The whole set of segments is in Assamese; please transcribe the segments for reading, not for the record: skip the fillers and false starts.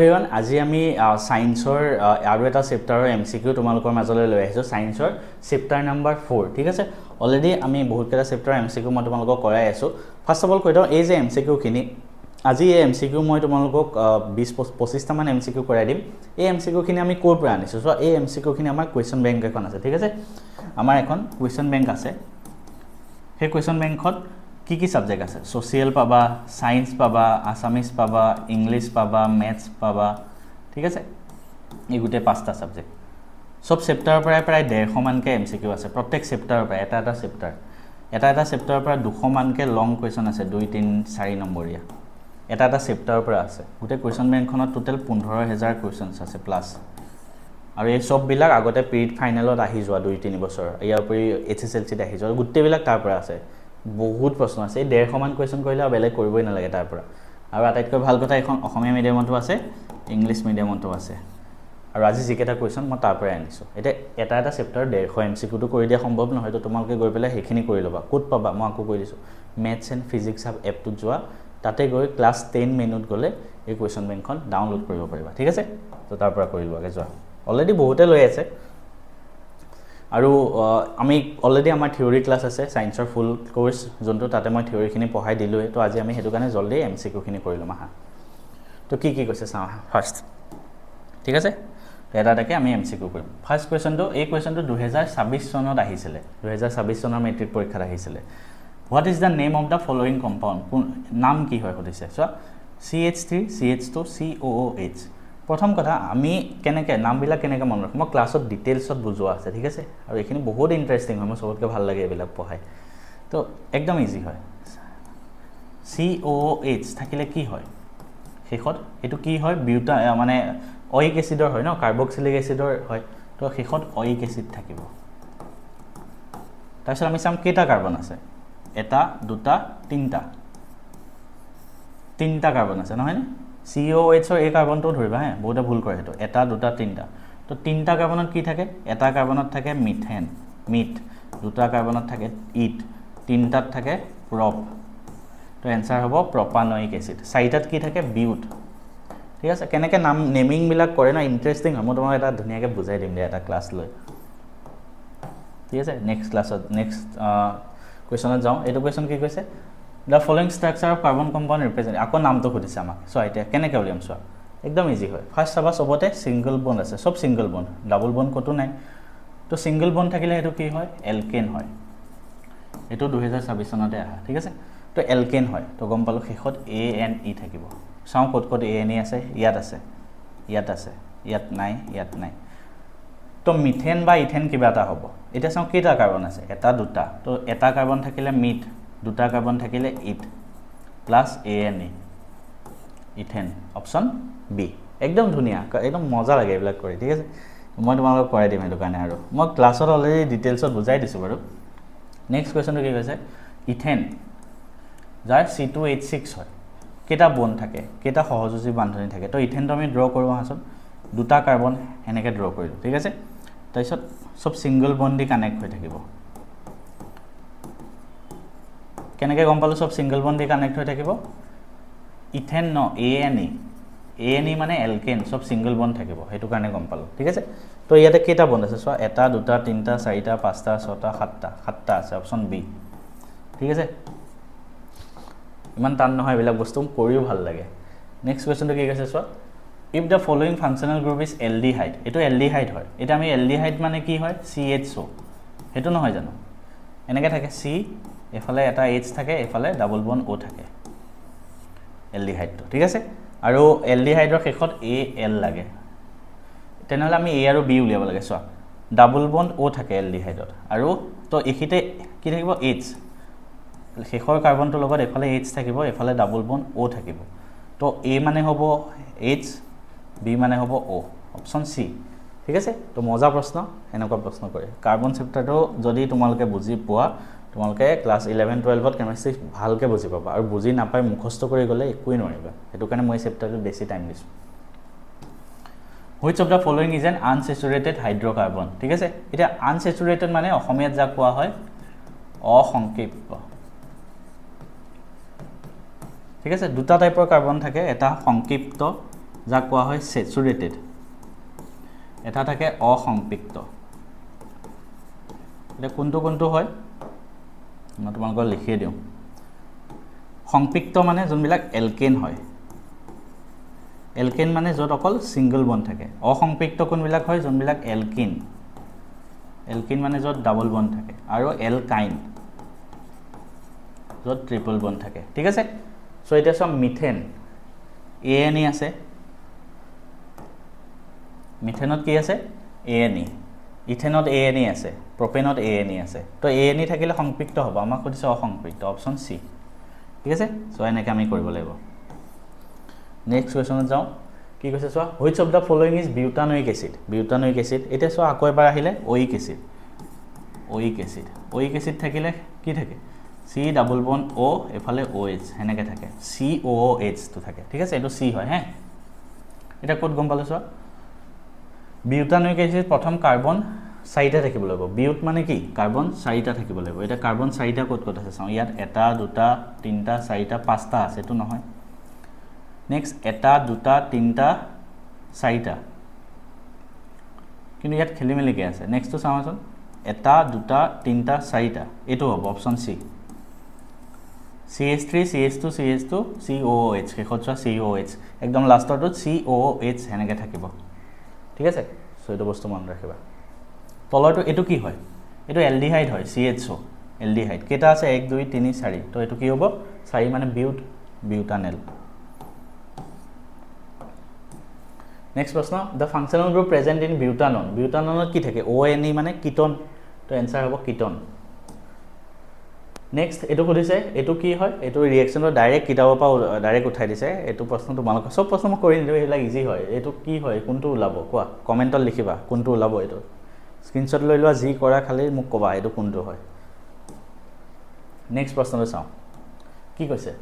এভৰিৱান আজি আমি সায়েন্সৰ আৰু এটা চেপ্টাৰৰ এমসিকিউ তোমালোকৰ মাজলৈ লৈ আহিছো সায়েন্সৰ চেপ্টাৰ নাম্বাৰ 4 ঠিক আছে অলৰেডি আমি বহুত কেইটা চেপ্টাৰ এমসিকিউ মই তোমালোকক কৰাই আছো ফাৰ্স্ট অফ অল কৈ দাও এই যে এমসিকিউ খিনি আজি এই এমসিকিউ মই তোমালোকক 20-25 টা মান এমসিকিউ কৰাই দিম এই এমসিকিউ খিনি আমি কোৰ পৰা আনিছো সো এই এমসিকিউ খিনি আমাৰ কোৱেশ্চন বেংক এখন আছে ঠিক আছে আমাৰ এখন কোৱেশ্চন বেংক আছে সেই কোৱেশ্চন বেংকত কি সাবজেক্ট আছে সোশিয়াল পাবা সায়েন্স পাবা আসামিজ পাবা ইংলিশ পাবা ম্যাথস পাবা ঠিক আছে এই গুটে পাঁচটা সাবজেক্ট সব চেপ্টাৰৰ পৰা প্ৰায় 150 মানকে এমসিকিউ আছে প্ৰত্যেক চেপ্টাৰৰ পৰা এটা চেপ্টাৰৰ পৰা 200 মানকে লং কোৱেশ্চন আছে 2 3 4 নম্বৰীয়া এটা চেপ্টাৰৰ পৰা আছে গুটে কোৱেশ্চন বেংকখনত টোটাল 15000 কোৱেশ্চনছ আছে প্লাস আৰু এই সব বিলাক আগতে প্ৰিট ফাইনেলত আহি যোৱা 2-3 বছৰ ইয়াৰ উপৰি এইচএসএলসি ত আহি যোৱা গুটে বিলাক তাৰ পৰা আছে বহুত প্ৰশ্ন আছে 150 মান কোৱেশ্চন কৰিলে বেলেগ কৰিবই নালাগে তাৰ পৰা আৰু আটাইতকৈ ভাল কথা এখন অসমীয়া মিডিয়ামতো আছে ইংলিশ মিডিয়ামতো আছে আৰু আজি যিকেটা কোৱেশ্চন মই তাৰ পৰা আনিছো এটা চেপ্টাৰ 150 এমসিকিউ কৰি দিয়া সম্ভৱ নহয় তো তোমালোকে গৈ পেলাই হেখিনি কৰি লবা কোড পাবা মই আকৌ কৈ দিছো ম্যাথছ এণ্ড ফিজিক্স হাব এপটো যোৱা তাতে গৈ ক্লাস 10 মেনুত গলে এই কোৱেশ্চন বেংকখন ডাউনলোড কৰিব পাৰিবা ঠিক আছে তো তাৰ পৰা কৰি লোৱাগে যোৱা অলৰেডি বহুতে লৈ আছে আৰু আমি অলৰেডি আমাৰ থিওৰি ক্লাস আছে সায়েন্সৰ ফুল কোৰ্স যোনটো তাতে মই থিওৰি খিনি পঢ়াই দিলোৱে তো আজি আমি হেতু কাৰণে জলদি এমসিকিউ খিনি কৰি লম আহা তো কি কৈছে চাও ফাৰ্স্ট ঠিক আছে এটাটাকে আমি এমসিকিউ কৰিম ফাৰ্স্ট কোৱেশ্চনটো এই কোৱেশ্চনটো 2026 চনত আহিছিল 2026 চনৰ মেট্ৰিক পৰীক্ষাত আহিছিল what is the name of the following compound নাম কি হয় কৈছে সো CH3 CH2 COOH প্ৰথম কথা আমি কেনেকে নামবিলাক কেনেকে মন ৰাখম মই ক্লাছত ডিটেইলছত বুজোৱা আছে ঠিক আছে আৰু এখিনি বহুত ইন্টাৰেষ্টিং হয় মই সবতকে ভাল লাগে এবিলাক পঢ়াই তো একদম ইজি হয় COOH থাকিলে কি হয় শেষত এটো কি হয় বিউটা মানে অইক এসিডৰ হয় ন কাৰ্বক্সিলিক এসিডৰ হয় তো শেষত অইক এসিড থাকিব তাৰছত আমি চাম কেটা কাৰ্বন আছে এটা দুটা তিনটা কাৰ্বন আছে নহয় নে COOH ৰ এই কাৰ্বনটো ধৰিবা হে বহুতে ভুল কৰে হেতু এটা দুটা তিনটা তো তিনটা কাৰ্বনত কি থাকে এটা কাৰ্বনত থাকে মিথেন দুটা কাৰ্বনত থাকে ইথ তিনটাত থাকে প্ৰপ তো आंसर হ'ব প্ৰপানয়িক এসিড চাৰিটাত কি থাকে বিউট ঠিক আছে কেনেকে নাম নেমিং বিলাক কৰে না ইন্টাৰেষ্টিং হয় মই তোমাক এটা ধুনিয়াকে বুজাই দিম দে এটা ক্লাস লৈ ঠিক আছে নেক্সট ক্লাছত নেক্সট কোৱেশ্চনত যাও এটো কোৱেশ্চন কি কৈছে The following structure of carbon compound represent আকৌ নামটো খুদিছে আমাক সো এতিয়া কেনেকে উলিয়াম সো একদম ইজি হয় ফাৰ্স্ট চাবা সবতে সিঙ্গেল বন্ড আছে সব সিঙ্গেল বন্ড ডাবল বন্ড কতো নাই তো সিঙ্গেল বন্ড থাকিলে এটো কি হয় এলকেন হয় এটো 2026 চনতে আহা ঠিক আছে তো এলকেন হয় তো গম পালো শেষত ANE থাকিব চাও কত ANE আছে ইয়াত নাই তো মিথেন বা ইথেন কিবা এটা হ'ব এটা চাও কেটা কাৰ্বন আছে এটা দুটা তো এটা কাৰ্বন থাকিলে মিথ দুটা কাৰ্বন থাকিলে ইথ প্লাস ANE ইথেন অপশন বি একদম ধুনিয়া একদম মজা লাগে এবিলাক কৰি ঠিক আছে মই তোমালোকক কৰাই দিম হেতু কাৰণে আৰু মই ক্লাছত অলৰেডি ডিটেইলছত বুজাই দিছো বাৰু নেক্সট কোৱেশ্চনটো কি কৈছে ইথেন যাৰ C2H6 হয় কেটা বন্ড থাকে কেটা সহযোজী বান্ধনী থাকে তো ইথেনটো আমি ড্ৰ কৰো হাসন দুটা কাৰ্বন এনেকে ড্ৰ কৰিলো ঠিক আছে তাৰছত সব সিঙ্গেল বন্ড দি কানেক্ট হৈ থাকিব কেনেকে গম পালো সব সিঙ্গেল বন্ড দি কানেক্ট হৈ থাকিব ইথেন ন ANE মানে এলকেন সব সিঙ্গেল বন্ড থাকিব হেতু কাৰণে গম পালো ঠিক আছে তো ইয়াতে কেটা বন্ড আছে সো এটা দুটা তিনটা চাৰিটা পাঁচটা ছটা সাতটা আছে অপশন বি ঠিক আছে ইমান টান নহয় বিলা বস্তু কৰিও ভাল লাগে নেক্সট কোৱেশ্চনটো কি কৈছে so if the following functional group is aldehyde এটো aldehyde হয় এটা আমি aldehyde মানে কি হয় CHO হেতু নহয় জানো এনেকে থাকে C এফালে এটা H থাকে এফালে ডাবল বন্ড O থাকে aldehyde তো ঠিক আছে আৰু aldehyde ৰ শেষত AL লাগে তেনেহলে আমি A আৰু B উলিয়াব লাগে সো ডাবল বন্ড O থাকে aldehyde আৰু তো এখিতে কি থাকিব H শেষৰ কাৰ্বনটো লগত এফালে H থাকিব এফালে ডাবল বন্ড O থাকিব তো A মানে হ'ব H B মানে হ'ব O অপশন C ঠিক আছে তো মজা প্ৰশ্ন এনেকুৱা প্ৰশ্ন কৰে কাৰ্বন চেপ্টাৰটো যদি তোমালোকে বুজি পোৱা তোমালোকে ক্লাস 11 12 ত কেমিষ্ট্ৰি ভালকে বুজি পাবা আৰু বুজি নাপাই মুখস্থ কৰি গলে একোই নৰিবা হেতু কাৰণে মই চেপ্টাৰটো বেছি টাইম দিছো Which of the following is an unsaturated hydrocarbon ঠিক আছে এটা unsaturated মানে অসমীয়াত যা কোৱা হয় অসংক্ষিপ্ত ঠিক আছে দুটা টাইপৰ কাৰ্বন থাকে এটা সংক্ষিপ্ত যাক কোৱা হয় স্যাচুৰেটেড, এটা থাকে অসম্পৃক্ত। এতিয়া কোনটো কোনটো হয় মই তোমালোকক লিখিয়ে দিওঁ। সম্পৃক্ত মানে যোনবিলাক এলকেন হয়, এলকেন মানে য'ত অকল সিঙ্গল বন্ড থাকে। অসম্পৃক্ত কোনবিলাক হয়, যোনবিলাক এলকিন, এলকিন মানে য'ত ডাবল বন্ড থাকে, আৰু এলকাইন য'ত ট্ৰিপল বন্ড থাকে। ঠিক আছে, সো এতিয়া সব মিথেন ANE আছে, মিথেনত কি আছে ANE, ইথেনত ANE আছে, প্ৰপেনত ANE আছে। তো ANE থাকিলে সংপৃক্ত হ'ব, আমাক সুধিছে অসংপৃক্ত, অপশ্যন সি। ঠিক আছে, সো এনেকৈ আমি কৰিব লাগিব। নেক্সট কুৱেশ্যনত যাওঁ। কি কৈছে চোৱা, which of the following is butanoic acid, butanoic acid. এতিয়া চোৱা আকৌ এবাৰ আহিলে ওইক এচিড, ওইক এচিড, ওইক এচিড থাকিলে কি থাকে চি ডাবল বন অ' এফালে OH সেনেকৈ থাকে, COOH টো থাকে। ঠিক আছে, এইটো চি হয় হে। এতিয়া ক'ত গম পালোঁ চোৱা, বিউটানোইক এচিড প্ৰথম কাৰ্বন 4টা থাকিব লাগিব। বিউট মানে কি কাৰ্বন 4টা থাকিব লাগিব। এতিয়া কাৰ্বন 4টা ক'ত ক'ত আছে চাওঁ, ইয়াত 1 2 3 4 5টা আছে, এইটো নহয়। নেক্সট 1 2 3 4টা, কিন্তু ইয়াত খেলি মেলিকৈ আছে। নেক্সটটো চাওঁচোন, 1 2 3 4টা, এইটো হ'ব option C. CH3 CH2 CH2 COOH, শেষত চোৱা COH, একদম লাষ্টৰটোত COOH সেনেকৈ থাকিব। ঠিক আছে, চ' এইটো বস্তু মনত ৰাখিবা। তলৰটো এইটো কি হয়, এইটো এলডিহাইড হয়, CHO এলডিহাইড। কেইটা আছে 1 2 3 4, তো এইটো কি হ'ব 4 মানে বিউট, বিউটানেল। নেক্সট প্ৰশ্ন, the functional group present in butanone, বিউটাননত কি থাকে ONE মানে কিটন, তো এনচাৰ হ'ব কিটন। নেক্সট এইটো সুধিছে, এইটো কি হয়, এইটো ৰিয়েকশ্যনটো ডাইৰেক্ট কিতাপৰ পৰা ডাইৰেক্ট উঠাই দিছে। এইটো প্ৰশ্ন তোমালোকৰ চব প্ৰশ্ন মই কৰি নিদিওঁ, এইবিলাক ইজি হয়। এইটো কি হয়, কোনটো ওলাব কোৱা, কমেণ্টত লিখিবা কোনটো ওলাব। এইটো স্ক্ৰীনশ্বট লৈ লোৱা, যি কৰা খালি মোক ক'বা এইটো কোনটো হয়। নেক্সট প্ৰশ্নটো চাওঁ, কি কৈছে,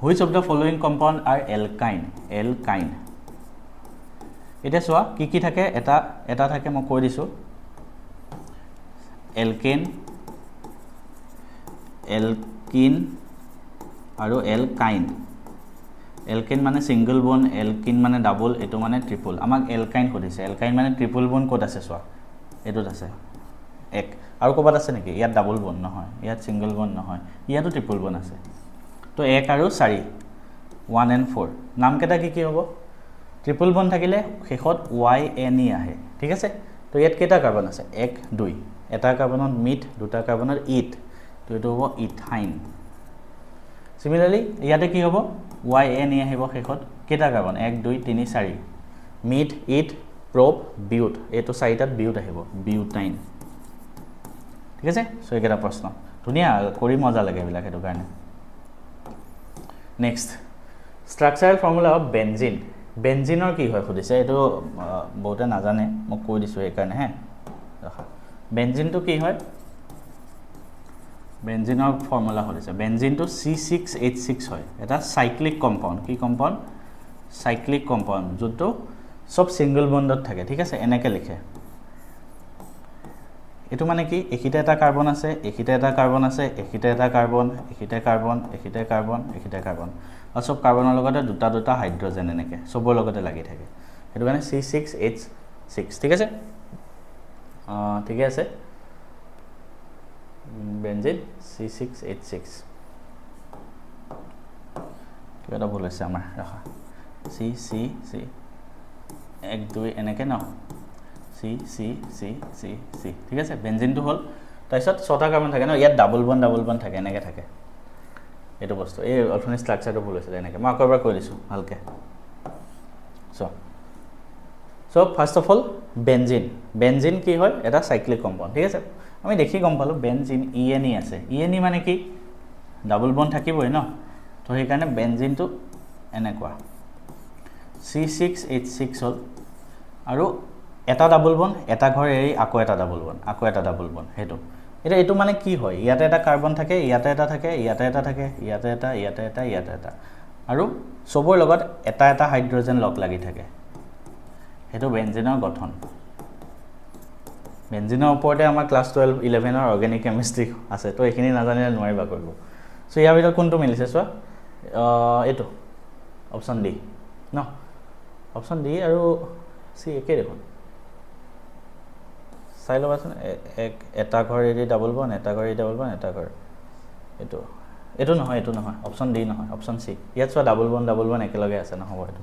which of the following compound R alkyne, alkyne. এতিয়া চোৱা কি কি থাকে, এটা থাকে মই কৈ দিছোঁ, এলকেন, এলকিন আৰু এলকাইন। এলকেন মানে ছিংগল বন, এলকিন মানে ডাবল, এইটো মানে ট্ৰিপল। আমাক এলকাইন সুধিছে, এলকাইন মানে ট্ৰিপল বন ক'ত আছে চোৱা, এইটোত আছে 1, আৰু ক'ৰবাত আছে নেকি, ইয়াত ডাবল বন নহয়, ইয়াত ছিংগল বন নহয়, ইয়াতো ট্ৰিপল বন আছে। তো 1 আৰু 4, 1 and 4, নামকেইটা কি কি হ'ব, ট্ৰিপল বন থাকিলে শেষত YNE আহে। ঠিক আছে, তো ইয়াত কেইটা কাৰ্বন আছে 1 2, এটা কাৰ্বনত মিথ, দুটা কাৰ্বনত ইথ, তো এইটো হ'ব ইথাইন। সিমিলাৰলি ইয়াতে কি হ'ব YNE আহিব শেষত, কেইটা কাৰ্বন 1 2 3 4, মিথ, ইথ, প্ৰপ, বিউট, এইটো 4টাত বিউট আহিব, বিউটাইন। ঠিক আছে, চ' এইকেইটা প্ৰশ্ন ধুনীয়া কৰি মজা লাগে এইবিলাক, সেইটো কাৰণে। Next, structural formula of benzene, বেনজিনৰ কি হয় সুধিছে, এইটো বহুতে নাজানে, মই কৈ দিছোঁ সেইকাৰণে হে। বেনজিনটো কি হয়, বেনজিনৰ ফৰ্মুলা সুধিছে, বেনজিনটো C6H6 হয়, এটা চাইক্লিক কম্পাউণ্ড। কি কম্পাউণ্ড, চাইক্লিক কম্পাউণ্ড, যোনটো চব ছিংগল বণ্ডত থাকে। ঠিক আছে, এনেকৈ লিখে। এইটো মানে কি, এইখিতে এটা কাৰ্বন আছে, এইখিতে এটা কাৰ্বন আছে, এইখিতে এটা কাৰ্বন, এইখিতে কাৰ্বন, এইখিতে কাৰ্বন, এইখিতে কাৰ্বন, আৰু চব কাৰ্বনৰ লগতে দুটা দুটা হাইড্ৰজেন, এনেকৈ চবৰ লগতে লাগি থাকে, সেইটো কাৰণে C6H6। ঠিক আছে, ঠিকে আছে, বেনজিন C6H6। কিবা এটা ভুল হৈছে আমাৰ, ৰাখা, C 1 2 এনেকৈ ন, C ঠিক আছে, বেনজিনটো হ'ল। তাৰপিছত 6টা কাৰ্বন থাকে ন, ইয়াত ডাবল বন থাকে, এনেকৈ থাকে এইটো বস্তু। এই অৰ্থনিক ষ্ট্ৰাকচাৰটো ভুল হৈছিলে এনেকৈ, মই আকৌ এবাৰ কৈ দিছোঁ ভালকৈ। So' first of all benzene, benzene কি হয়, এটা চাইক্লিক কম্পাউণ্ড। ঠিক আছে, আমি দেখি গম পালোঁ বেনজিন ENE আছে, ENE মানে কি ডাবল বন থাকিবই ন, তো সেইকাৰণে বেনজিনটো এনেকুৱা C6H6 হ'ল, আৰু এটা ডাবল বন, এটা ঘৰ এৰি আকৌ এটা ডাবল বন, আকৌ এটা ডাবল বন, সেইটো। এতিয়া এইটো মানে কি হয়, ইয়াতে এটা কাৰ্বন থাকে, ইয়াতে এটা থাকে, ইয়াতে এটা থাকে, ইয়াতে এটা, ইয়াতে এটা, ইয়াতে এটা, আৰু চবৰ লগত এটা এটা হাইড্ৰজেন লগ লাগি থাকে, সেইটো বেনজিনৰ গঠন। বেনজিনৰ ওপৰতে আমাৰ ক্লাছ 12 11ৰ অৰ্গেনিক কেমিষ্ট্ৰি আছে, তো এইখিনি নাজানিলে নোৱাৰিবা কৰিব। চ' ইয়াৰ ভিতৰত কোনটো মিলিছে চোৱা, এইটো অপশ্যন ডি ন, অপশ্যন ডি আৰু চি একে দেখোন চাই ল'বাচোন এটা ঘৰ এৰি ডাবল বন এটা ঘৰ এৰি ডাবল বন এটা ঘৰ এইটো নহয় অপশ্যন ডি নহয় অপশ্যন চি ইয়াত চোৱা ডাবল বন একেলগে আছে নহ'ব এইটো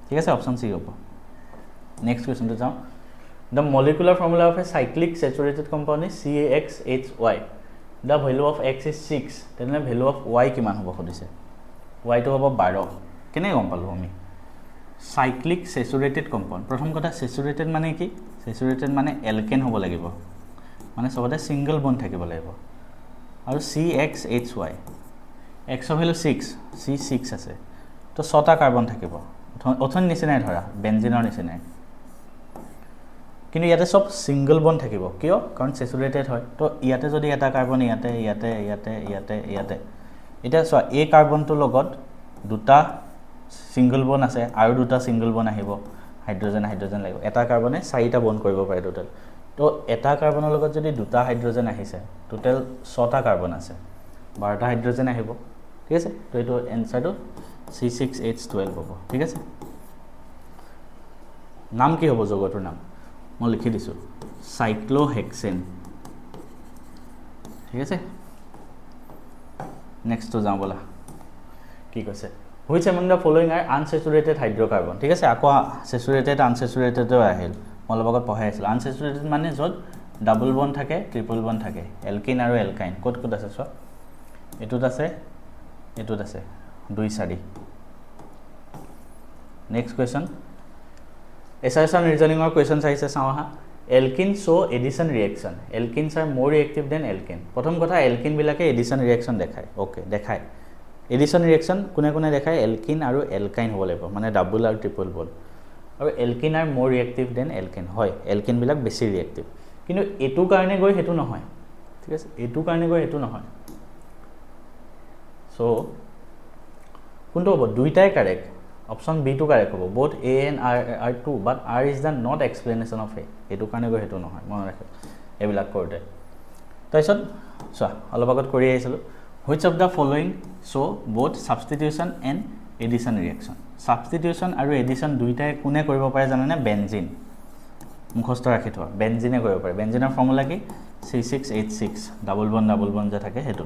ঠিক আছে অপশ্যন চি হ'ব নেক্সট কুৱেশ্যনটো যাওঁ the molecular formula of A cyclic saturated compound is CaXHY the value of X is 6 তেনেহ'লে ভেলু অফ Y কিমান হ'ব সুধিছে Yটো হ'ব 12 কেনেকৈ গম পালোঁ আমি চাইক্লিক চেচুৰেটেড কম্পাউণ্ড প্ৰথম কথা চেচুৰেটেড মানে কি চেচুৰেটেড মানে এলকেন হ'ব লাগিব মানে চবতে ছিংগল বন থাকিব লাগিব আৰু CXHY এক্সৰ ভেলু 6 C 6 আছে তো 6টা কাৰ্বন থাকিব অথনি নিচিনাই ধৰা বেনজিনৰ নিচিনাই কিন্তু ইয়াতে সব ছিংগল বন থাকিব কিয় কাৰণ চেচুৰেটেড হয় তো ইয়াতে যদি এটা কাৰ্বন ইয়াতে এতিয়া চোৱা এই কাৰ্বনটোৰ লগত দুটা ছিংগল বন আছে আৰু দুটা ছিংগল বন আহিব হাইড্ৰজেন লাগিব এটা কাৰ্বনে 4টা বন কৰিব পাৰে টোটেল তো এটা কাৰ্বনৰ লগত যদি দুটা হাইড্ৰজেন আহিছে টোটেল 6টা কাৰ্বন আছে 12টা হাইড্ৰজেন আহিব ঠিক আছে তো এইটো এনসাৰটো C6H12 হ'ব ঠিক আছে নাম কি হ'ব যৌগটোৰ নাম মই লিখি দিছোঁ সাইক্লোহেক্সেন ঠিক আছে নেক্সটটো যাওঁ বলা কি কৈছে which among the following are unsaturated hydrocarbon ঠিক আছে আকৌ সেচুৰেটেড আনসেচুৰেটেডও আহিল মই অলপ আগত পঢ়াই আছিলোঁ আনসেচুৰেটেড মানে য'ত ডাবল বন থাকে ট্ৰিপল বন থাকে এলকিন আৰু এলকাইন ক'ত আছে চোৱা এইটোত আছে 2 4 নেক্সট কুৱেশ্যন এছাৰ ৰিজনিঙৰ কুৱেশ্যন আহিছে চাওঁ আহা এলকিন শ' এডিশ্যন ৰিয়েকশ্যন এলকিনছ আৰ মোৰ ৰিয়েক্টিভ দেন এলকিন প্ৰথম কথা এলকিনবিলাকে এডিশ্যন ৰিয়েকশ্যন দেখায় অ'কে দেখায় এডিশ্যন ৰিয়েকশ্যন কোনে দেখায় এলকিন আৰু এলকাইন হ'ব লাগিব মানে ডাবল আৰু ট্ৰিপল বল আৰু এলকিন আৰ মোৰ ৰিয়েক্টিভ দেন এলকিন হয় এলকিনবিলাক বেছি ৰিয়েক্টিভ কিন্তু এইটো কাৰণে গৈ সেইটো নহয় ঠিক আছে এইটো কাৰণে গৈ সেইটো নহয় চ' কোনটো হ'ব দুইটাই কাৰেক্ট অপশ্যন বি টো কাৰেক্ট হ'ব both A and R true but R is the not explanation of A এইটো কাৰণে গৈ সেইটো নহয় মনত ৰাখিব এইবিলাক কৰোঁতে তাৰপিছত চোৱা অলপ আগত কৰি আহিছিলোঁ which of the following show' both substitution and addition reaction substitution আৰু এডিশ্যন দুইটাই কোনে কৰিব পাৰে জানেনে বেনজিন মুখস্থ ৰাখি থোৱা বেনজিনে কৰিব পাৰে বেনজিনৰ ফৰ্মুলা কি C6H6 ডাবল বন যে থাকে সেইটো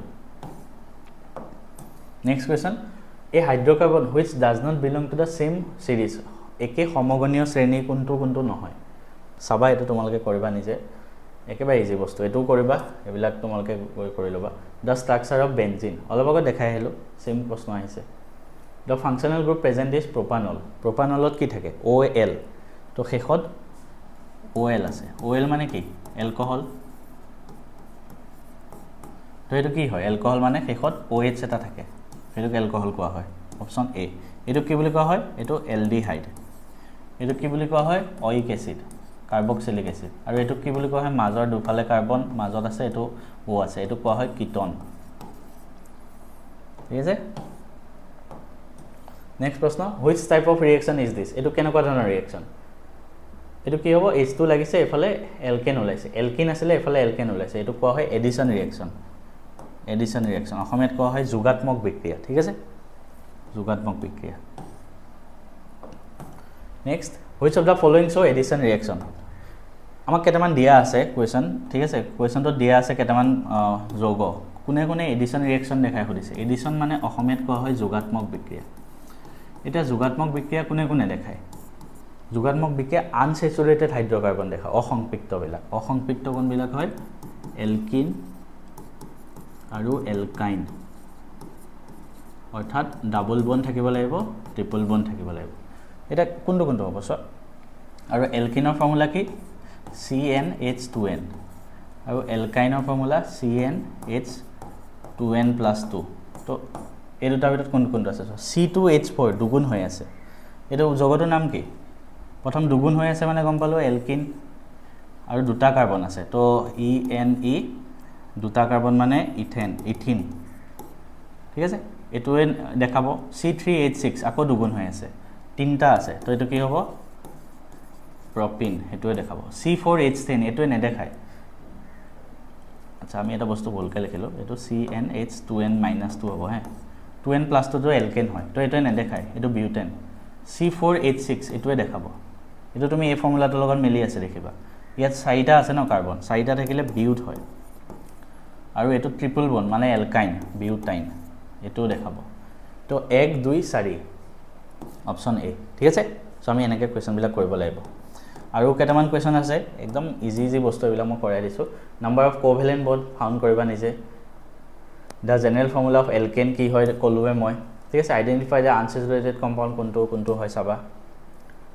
নেক্সট কুৱেশ্যন এই hydrocarbon which does not belong to the same series একে সমগণীয় শ্ৰেণী কোনটো নহয় চাবা এইটো তোমালোকে কৰিবা নিজে একেবাৰে ইজি বস্তু এইটো কৰিবা এইবিলাক তোমালোকে কৰি ল'বা দ্য ষ্ট্ৰাকচাৰ অফ বেনজিন অলপ আগত দেখাই আহিলোঁ সেম প্ৰশ্ন আহিছে the functional group present is প্ৰপানলত কি থাকে OL তো শেষত OL আছে OL মানে কি এলকহল তো এইটো কি হয় এলকহল মানে শেষত OH এটা থাকে এইটোক এলকহল কোৱা হয় অপশ্যন এ এইটো কি বুলি কোৱা হয় এইটো এলডিহাইড এইটো কি বুলি কোৱা হয় অইক এচিড কাৰ্বক্সিলিক এচিড আৰু এইটো কি বুলি কোৱা হয় মাজৰ দুফালে কাৰ্বন মাজত আছে এইটো O আছে এইটো কোৱা হয় কিটন ঠিক আছে নেক্সট প্ৰশ্ন which type of reaction is this এইটো কেনেকুৱা ধৰণৰ ৰিয়েকশ্যন এইটো কি হ'ব H2 লাগিছে এফালে এলকেন ওলাইছে এলকিন আছিলে এফালে এলকেন ওলাইছে এইটো কোৱা হয় এডিশ্যন ৰিয়েকশ্যন অসমীয়াত কোৱা হয় যোগাত্মক বিক্ৰিয়া ঠিক আছে যোগাত্মক বিক্ৰিয়া next which of the following শ' এডিশ্যন ৰিয়েকশ্যন আমাক কেইটামান দিয়া আছে কুৱেশ্যন ঠিক আছে কুৱেশ্যনটোত দিয়া আছে কেইটামান যৌগ কোনে এডিশ্যন ৰিয়েকশ্যন দেখাই সুধিছে এডিশ্যন মানে অসমীয়াত কোৱা হয় যোগাত্মক বিক্ৰিয়া এতিয়া যোগাত্মক বিক্ৰিয়া কোনে দেখায় যোগাত্মক বিক্ৰিয়া আনসেচুৰেটেড হাইড্ৰকাৰ্বন দেখায় অসংপৃক্ত কোনবিলাক হয় এলকিন আৰু এলকাইন অৰ্থাৎ ডাবল বন থাকিব লাগিব ট্ৰিপল বন থাকিব লাগিব এটা কোনটো হ'ব চোৱা আৰু এলকিনৰ ফৰ্মুলা কি CnH2n আৰু এলকাইনৰ ফৰ্মুলা CnH2n+2 তো এই দুটাৰ ভিতৰত কোনটো আছে চোৱা C2H4 দুগুণ হৈ আছে এইটো যৌগটোৰ নাম কি প্ৰথম দুগুণ হৈ আছে মানে গম পালোঁ এলকিন আৰু দুটা কাৰ্বন আছে তো ENE দুটা কাৰ্বন মানে ইথিন ঠিক আছে এইটোৱে দেখাব C3H6 আকৌ দুগুণ হৈ আছে তিনিটা আছে তো এইটো কি হ'ব প্ৰপিন সেইটোৱে দেখাব C4H10 এইটোৱে নেদেখায় আচ্ছা আমি এটা বস্তু ভুলকৈ লিখিলোঁ এইটো CnH2n-2 হ'ব হে 2n+2 এলকেন হয় তো এইটোৱে নেদেখায় এইটো বিউটেন C4H6 এইটোৱে দেখাব এইটো তুমি এই ফৰ্মুলাটোৰ লগত মিলি আছে দেখিবা ইয়াত 4টা আছে ন কাৰ্বন 4টা থাকিলে বিউট হয় আৰু এইটো ট্ৰিপল বন্ড মানে এলকাইন বিউটাইন এইটো দেখাব তো 1 2 4 অপচন এ ঠিক আছে সো আমি এনেকৈ কোৱেশ্চনবিলাক কৰিব লাগিব আৰু কেইটামান কোৱেশ্চন আছে একদম ইজি বস্তু এইবিলাক মই কৰাই দিছোঁ number of covalent bond found কৰিবা নিজে দ্য জেনেৰেল ফৰ্মুলা অফ এলকেন কি হয় ক'লোৱে মই ঠিক আছে আইডেন্টিফাই দ্য আনচেচুৰেটেড কম্পাউণ্ড কোনটো হয় চাবা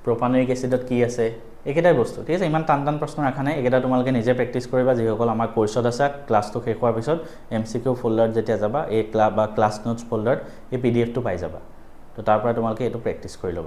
প্ৰপানোইক এচিডত কি আছে এইকেইটাই বস্তু ঠিক আছে ইমান টান প্ৰশ্ন ৰাখা নাই এইকেইটা তোমালোকে নিজে প্ৰেক্টিছ কৰিবা যিসকল আমাৰ কোৰ্চত আছে ক্লাছটো শেষ হোৱাৰ পিছত MCQ ফোল্ডাৰত যেতিয়া যাবা এই ক্লাছ নোটছ ফোল্ডাৰত এই PDF টো পাই যাবা তো তাৰ পৰা তোমালোকে এইটো প্ৰেক্টিছ কৰি ল'বা